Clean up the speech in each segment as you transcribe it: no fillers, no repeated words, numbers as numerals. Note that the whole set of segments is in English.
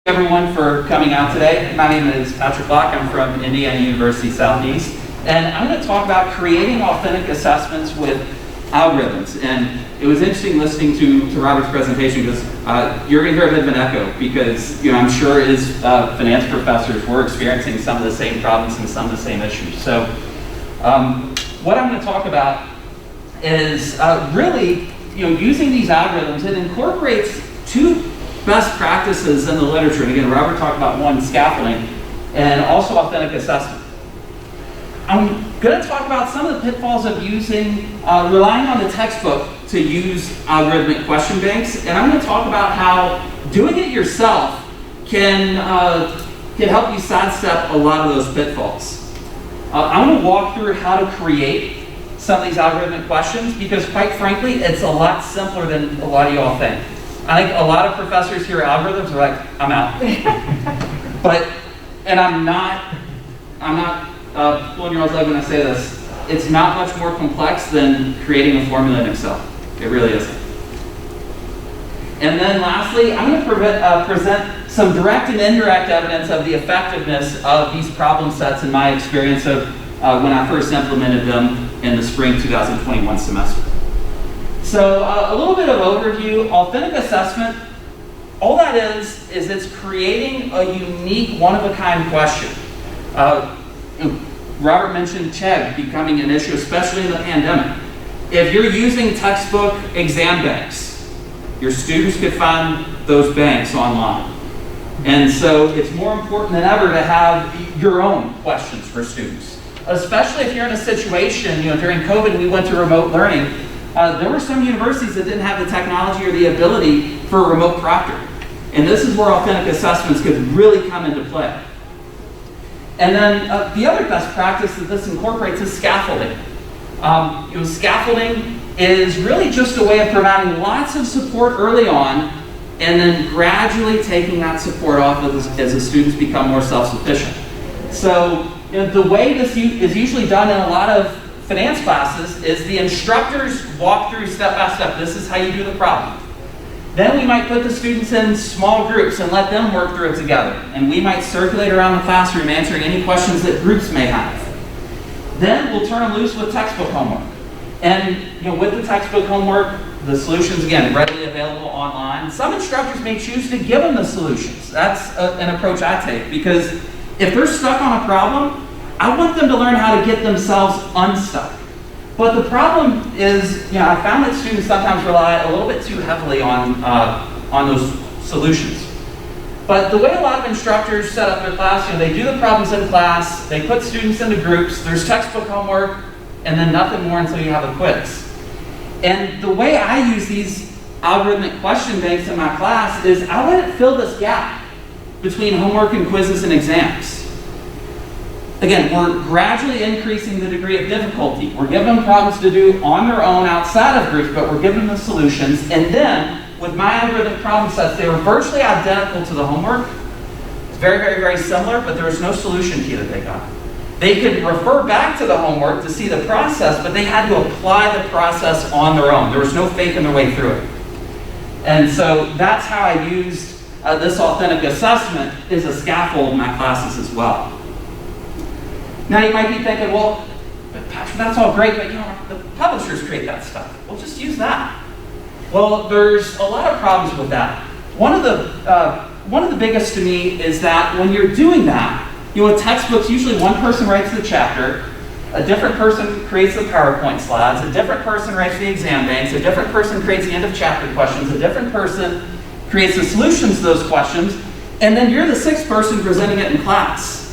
Everyone for coming out today. My name is Patrick Lach. I'm from Indiana University Southeast, and I'm going to talk about creating authentic assessments with algorithms. And it was interesting listening to Robert's presentation because you're going to hear a bit of an echo because I'm sure as finance professors we're experiencing some of the same problems and some of the same issues. So what I'm going to talk about is really using these algorithms. It incorporates two best practices in the literature. And again, Robert talked about one, scaffolding, and also authentic assessment. I'm going to talk about some of the pitfalls of relying on the textbook to use algorithmic question banks, and I'm going to talk about how doing it yourself can help you sidestep a lot of those pitfalls. I'm going to walk through how to create some of these algorithmic questions because, quite frankly, it's a lot simpler than a lot of y'all think. I think a lot of professors hear algorithms are like, I'm out. And I'm not pulling your leg when I say this. It's not much more complex than creating a formula in Excel. It really isn't. And then lastly, I'm going to present some direct and indirect evidence of the effectiveness of these problem sets in my experience of when I first implemented them in the spring 2021 semester. So a little bit of overview. Authentic assessment, all that is it's creating a unique, one-of-a-kind question. Robert mentioned Chegg becoming an issue, especially in the pandemic. If you're using textbook exam banks, your students could find those banks online. And so it's more important than ever to have your own questions for students. Especially if you're in a situation, during COVID we went to remote learning. There were some universities that didn't have the technology or the ability for remote proctoring. And this is where authentic assessments could really come into play. And then the other best practice that this incorporates is scaffolding. Scaffolding is really just a way of providing lots of support early on and then gradually taking that support off as the students become more self-sufficient. So the way this is usually done in a lot of finance classes is the instructors walk through step by step. This is how you do the problem. Then we might put the students in small groups and let them work through it together. And we might circulate around the classroom answering any questions that groups may have. Then we'll turn them loose with textbook homework. And with the textbook homework, the solutions, again, readily available online. Some instructors may choose to give them the solutions. That's an approach I take because if they're stuck on a problem, I want them to learn how to get themselves unstuck. But the problem is, I found that students sometimes rely a little bit too heavily on those solutions. But the way a lot of instructors set up their class, they do the problems in class, they put students into groups, there's textbook homework, and then nothing more until you have a quiz. And the way I use these algorithmic question banks in my class is I let it fill this gap between homework and quizzes and exams. Again, we're gradually increasing the degree of difficulty. We're giving them problems to do on their own outside of groups, but we're giving them the solutions. And then, with my algorithmic problem sets, they were virtually identical to the homework. It's very, very, very similar, but there was no solution key that they got. They could refer back to the homework to see the process, but they had to apply the process on their own. There was no faking their way through it. And so that's how I used this authentic assessment as a scaffold in my classes as well. Now you might be thinking, well, Patrick, that's all great, but the publishers create that stuff. Well, just use that. Well, there's a lot of problems with that. One of the biggest to me is that when you're doing that, in textbooks, usually one person writes the chapter, a different person creates the PowerPoint slides, a different person writes the exam banks, a different person creates the end of chapter questions, a different person creates the solutions to those questions, and then you're the sixth person presenting it in class.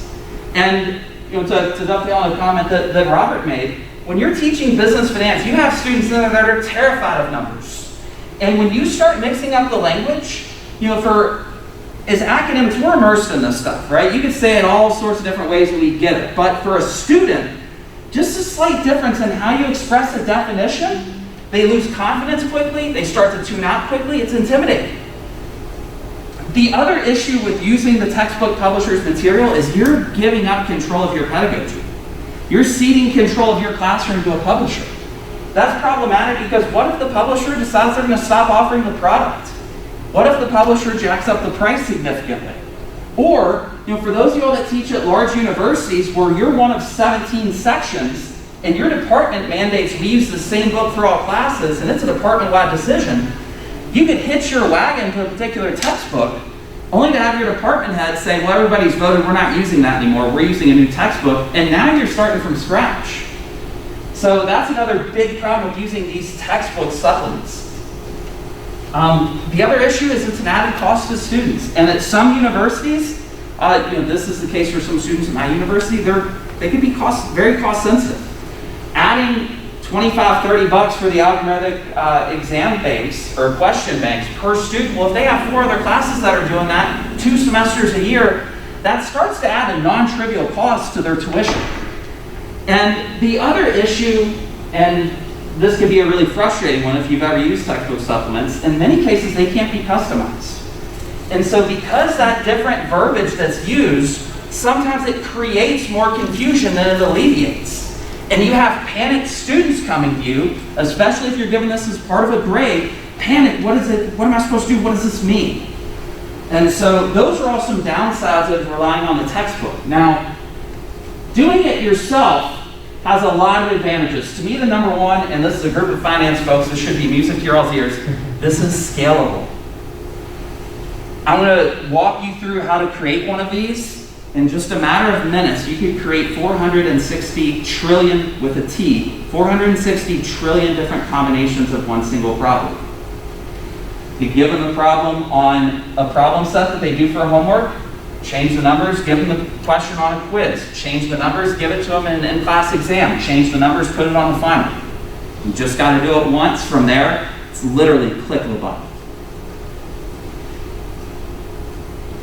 And to dovetail on a comment that Robert made, when you're teaching business finance, you have students in there that are terrified of numbers. And when you start mixing up the language, as academics, we're immersed in this stuff, right? You could say it all sorts of different ways and we get it. But for a student, just a slight difference in how you express a definition, they lose confidence quickly, they start to tune out quickly, it's intimidating. The other issue with using the textbook publisher's material is you're giving up control of your pedagogy. You're ceding control of your classroom to a publisher. That's problematic because what if the publisher decides they're going to stop offering the product? What if the publisher jacks up the price significantly? Or, for those of you all that teach at large universities where you're one of 17 sections and your department mandates we use the same book for all classes and it's a department-wide decision, you could hitch your wagon to a particular textbook only to have your department head say, well, everybody's voted, we're not using that anymore, we're using a new textbook, and now you're starting from scratch. So that's another big problem with using these textbook supplements. The other issue is it's an added cost to students. And at some universities, this is the case for some students at my university, they can be very cost sensitive. Adding 25, 30 bucks for the algorithmic exam banks or question banks per student, well, if they have 4 other classes that are doing that 2 semesters a year, that starts to add a non-trivial cost to their tuition. And the other issue, and this can be a really frustrating one if you've ever used textbook supplements, in many cases they can't be customized. And so because that different verbiage that's used, sometimes it creates more confusion than it alleviates. And you have panicked students coming to you, especially if you're giving this as part of a grade, panic, what is it, what am I supposed to do, what does this mean? And so those are all some downsides of relying on the textbook. Now, doing it yourself has a lot of advantages. To me, the number one, and this is a group of finance folks, this should be music to your all's ears, this is scalable. I'm going to walk you through how to create one of these. In just a matter of minutes, you could create 460 trillion, with a T, 460 trillion different combinations of one single problem. You give them the problem on a problem set that they do for homework, change the numbers, give them the question on a quiz, change the numbers, give it to them in an in-class exam, change the numbers, put it on the final. You just got to do it once. From there, it's literally click of a button.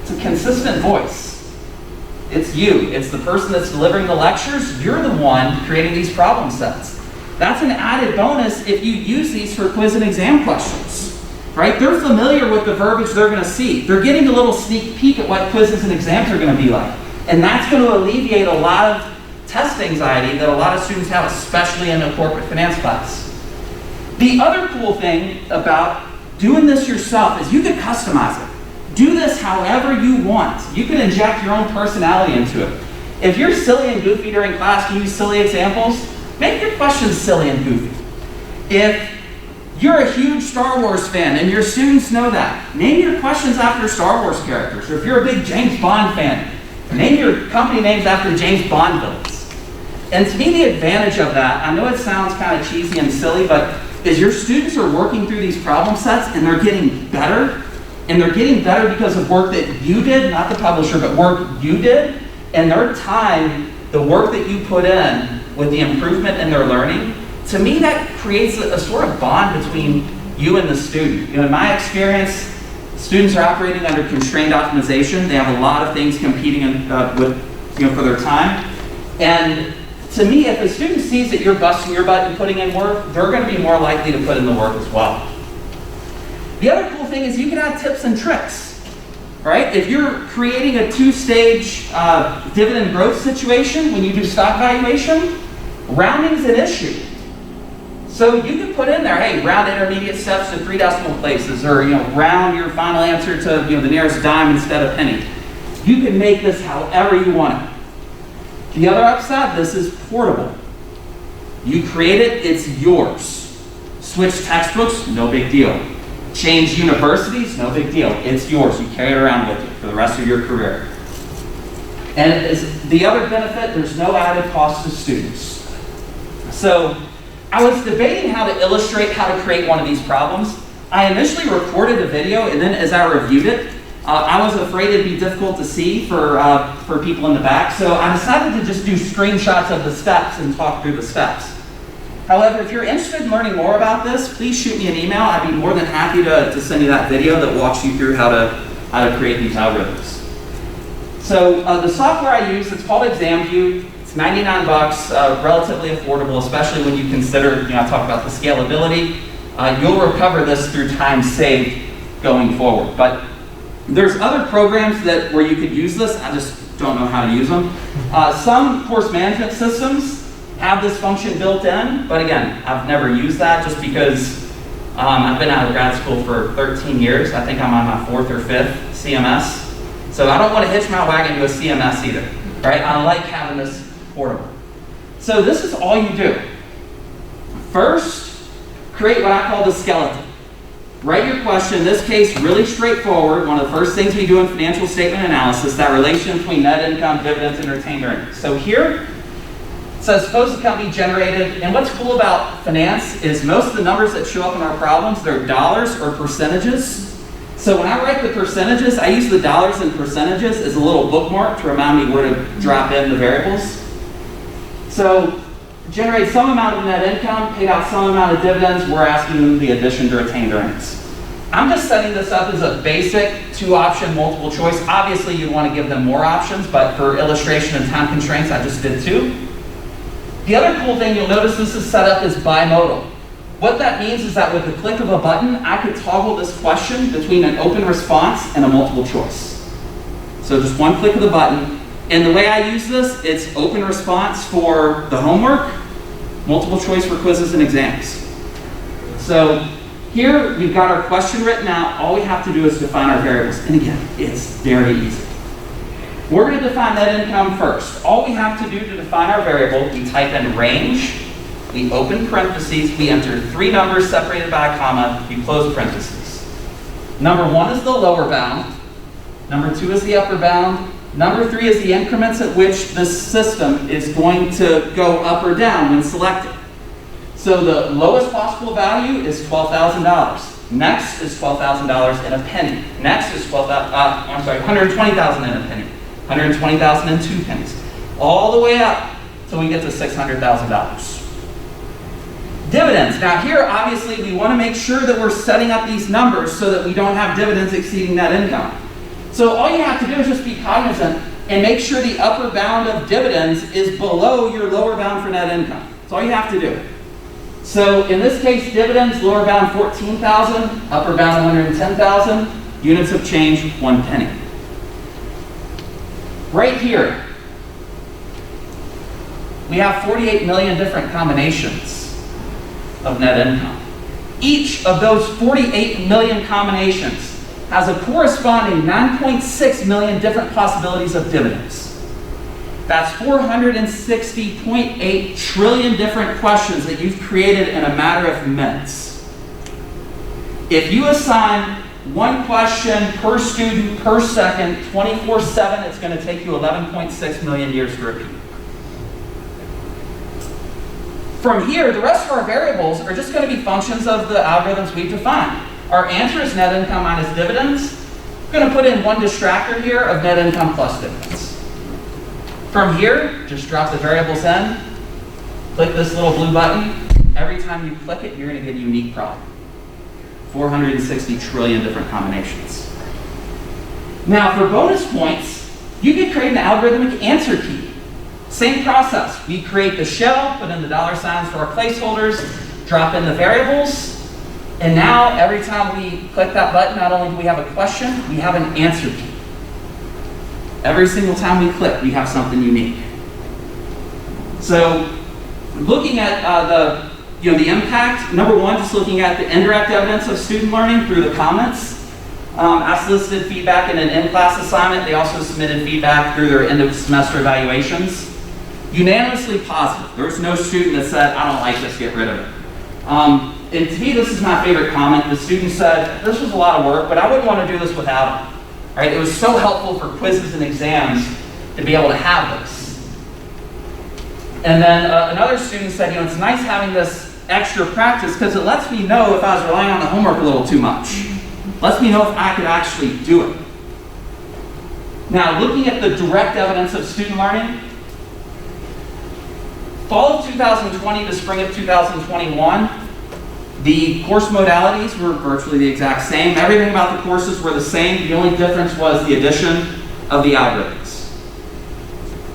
It's a consistent voice. It's you. It's the person that's delivering the lectures. You're the one creating these problem sets. That's an added bonus if you use these for quiz and exam questions, right? They're familiar with the verbiage they're going to see. They're getting a little sneak peek at what quizzes and exams are going to be like. And that's going to alleviate a lot of test anxiety that a lot of students have, especially in a corporate finance class. The other cool thing about doing this yourself is you can customize it. Do this however you want. You can inject your own personality into it. If you're silly and goofy during class, you use silly examples, make your questions silly and goofy. If you're a huge Star Wars fan and your students know that, name your questions after Star Wars characters. Or if you're a big James Bond fan, name your company names after James Bond villains. And to me, the advantage of that, I know it sounds kind of cheesy and silly, but is your students are working through these problem sets and they're getting better. And they're getting better because of work that you did, not the publisher, but work you did. And their time, the work that you put in with the improvement in their learning, to me that creates a sort of bond between you and the student. In my experience, students are operating under constrained optimization. They have a lot of things competing for their time. And to me, if a student sees that you're busting your butt and putting in work, they're going to be more likely to put in the work as well. The other cool thing is you can add tips and tricks, right? If you're creating a 2-stage dividend growth situation when you do stock valuation, rounding is an issue. So you can put in there, hey, round intermediate steps to 3 decimal places, or round your final answer to the nearest dime instead of penny. You can make this however you want it. The other upside, this is portable. You create it, it's yours. Switch textbooks, no big deal. Change universities, no big deal. It's yours. You carry it around with you for the rest of your career. And the other benefit, there's no added cost to students. So I was debating how to illustrate how to create one of these problems. I initially recorded a video, and then as I reviewed it, I was afraid it'd be difficult to see for people in the back. So I decided to just do screenshots of the steps and talk through the steps. However, if you're interested in learning more about this, please shoot me an email. I'd be more than happy to send you that video that walks you through how to create these algorithms. So the software I use, it's called ExamView. It's 99 bucks, relatively affordable, especially when you consider, I talk about the scalability. You'll recover this through time saved going forward. But there's other programs where you could use this. I just don't know how to use them. Some course management systems have this function built in, but again, I've never used that just because I've been out of grad school for 13 years. I think I'm on my 4th or 5th CMS. So I don't want to hitch my wagon to a CMS either, right? I like having this portable. So this is all you do. First, create what I call the skeleton. Write your question, in this case, really straightforward. One of the first things we do in financial statement analysis, that relation between net income, dividends, and retained earnings. So here, it says, suppose the company generated, and what's cool about finance is most of the numbers that show up in our problems, they're dollars or percentages. So when I write the percentages, I use the dollars and percentages as a little bookmark to remind me where to drop in the variables. So, generate some amount of net income, paid out some amount of dividends, we're asking them the addition to retained earnings. I'm just setting this up as a basic 2-option multiple choice. Obviously, you want to give them more options, but for illustration and time constraints, I just did 2. The other cool thing you'll notice this is set up as bimodal. What that means is that with the click of a button, I could toggle this question between an open response and a multiple choice. So just one click of the button. And the way I use this, it's open response for the homework, multiple choice for quizzes and exams. So here we've got our question written out. All we have to do is define our variables. And again, it's very easy. We're going to define net income first. All we have to do to define our variable, we type in range, we open parentheses, we enter 3 numbers separated by a comma, we close parentheses. Number 1 is the lower bound. Number 2 is the upper bound. Number 3 is the increments at which the system is going to go up or down when selected. So the lowest possible value is $12,000. Next is $12,000 and a penny. Next is $120,000 and a penny. $120,000 and 2 pennies. All the way up till we get to $600,000. Dividends. Now here, obviously, we want to make sure that we're setting up these numbers so that we don't have dividends exceeding net income. So all you have to do is just be cognizant and make sure the upper bound of dividends is below your lower bound for net income. That's all you have to do. So in this case, dividends, lower bound 14,000, upper bound 110,000, units of change 1 penny. Right here, we have 48 million different combinations of net income. Each of those 48 million combinations has a corresponding 9.6 million different possibilities of dividends. That's 460.8 trillion different questions that you've created in a matter of minutes. If you assign 1 question per student per second, 24/7, it's going to take you 11.6 million years to repeat. From here, the rest of our variables are just going to be functions of the algorithms we've defined. Our answer is net income minus dividends. We're going to put in 1 distractor here of net income plus dividends. From here, just drop the variables in, click this little blue button. Every time you click it, you're going to get a unique problem. 460 trillion different combinations. Now, for bonus points, you could create an algorithmic answer key. Same process. We create the shell, put in the $signs for our placeholders, drop in the variables, and now every time we click that button, not only do we have a question, we have an answer key. Every single time we click, we have something unique. So, looking at the impact, number 1, just looking at the indirect evidence of student learning through the comments. I solicited feedback in an in-class assignment. They also submitted feedback through their end-of-semester evaluations. Unanimously positive. There was no student that said, I don't like this, get rid of it. And to me, this is my favorite comment. The student said, this was a lot of work, but I wouldn't want to do this without it. Right? It was so helpful for quizzes and exams to be able to have this. And then another student said, it's nice having this extra practice because it lets me know if I was relying on the homework a little too much. Lets me know if I could actually do it. Now, looking at the direct evidence of student learning, fall of 2020 to spring of 2021, the course modalities were virtually the exact same. Everything about the courses were the same. The only difference was the addition of the algorithms.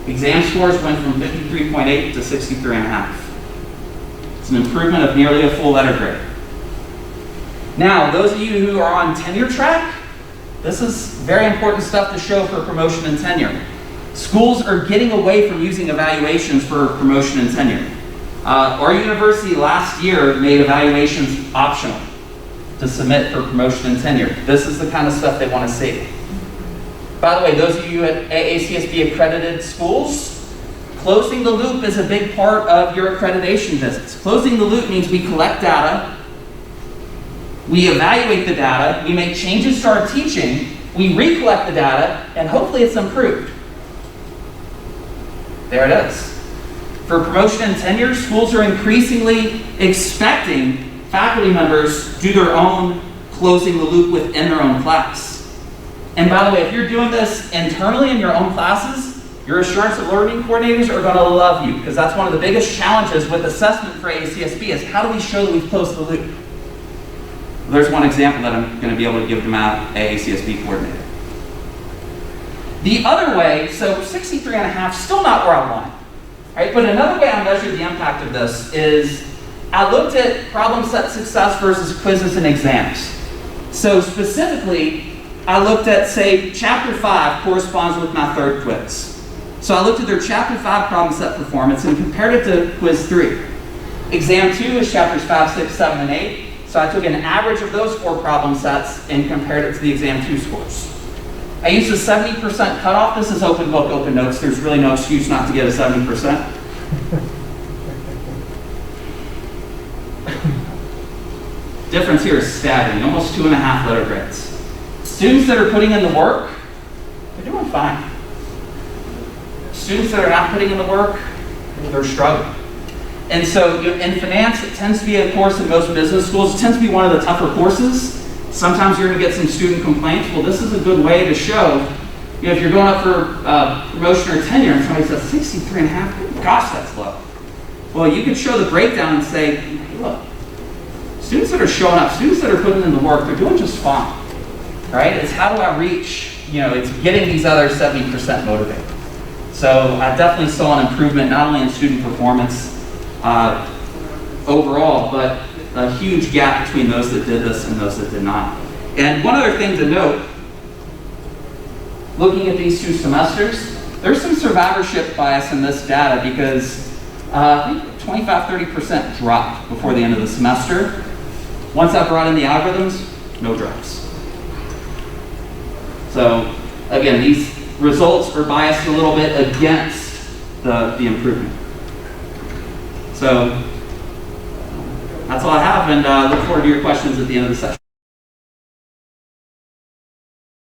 Exam scores went from 53.8 to 63.5. It's an improvement of nearly a full letter grade. Now, those of you who are on tenure track, this is very important stuff to show for promotion and tenure. Schools are getting away from using evaluations for promotion and tenure. Our university last year made evaluations optional. to submit for promotion and tenure. This is the kind of stuff they want to see. By the way, those of you at AACSB accredited schools, closing the loop is a big part of your accreditation visits. Closing the loop means we collect data, we evaluate the data, we make changes to our teaching, we recollect the data, and hopefully it's improved. There it is. For promotion and tenure, schools are increasingly expecting faculty members do their own closing the loop within their own class. And by the way, if you're doing this internally in your own classes, your assurance of learning coordinators are going to love you, because that's one of the biggest challenges with assessment for AACSB is how do we show that we've closed the loop? There's one example that I'm going to be able to give to my AACSB coordinator. The other way, so 63.5, still not where I want. Right? But another way I measured the impact of this is I looked at problem set success versus quizzes and exams. So specifically, I looked at, say, Chapter 5 corresponds with my third quiz. So I looked at their Chapter 5 problem set performance and compared it to Quiz 3. Exam 2 is Chapters 5, 6, 7, and 8. So I took an average of those 4 problem sets and compared it to the Exam 2 scores. I used a 70% cutoff. This is open book, open notes. There's really no excuse not to get a 70%. Difference here is staggering, almost 2.5 letter grades. Students that are putting in the work, they're doing fine. Students that are not putting in the work, they're struggling. And so in finance, it tends to be a course in most business schools. It tends to be one of the tougher courses. Sometimes you're going to get some student complaints. Well, this is a good way to show, if you're going up for promotion or tenure and somebody says 63.5, gosh, that's low. Well, you could show the breakdown and say, hey, look, students that are showing up, students that are putting in the work, they're doing just fine. Right? It's how do I reach, it's getting these other 70% motivated. So I definitely saw an improvement not only in student performance overall, but a huge gap between those that did this and those that did not. And one other thing to note, looking at these 2 semesters, there's some survivorship bias in this data because I think 25-30% dropped before the end of the semester. Once I brought in the algorithms, no drops. So again, these results are biased a little bit against the improvement. So that's all I have, and look forward to your questions at the end of the session.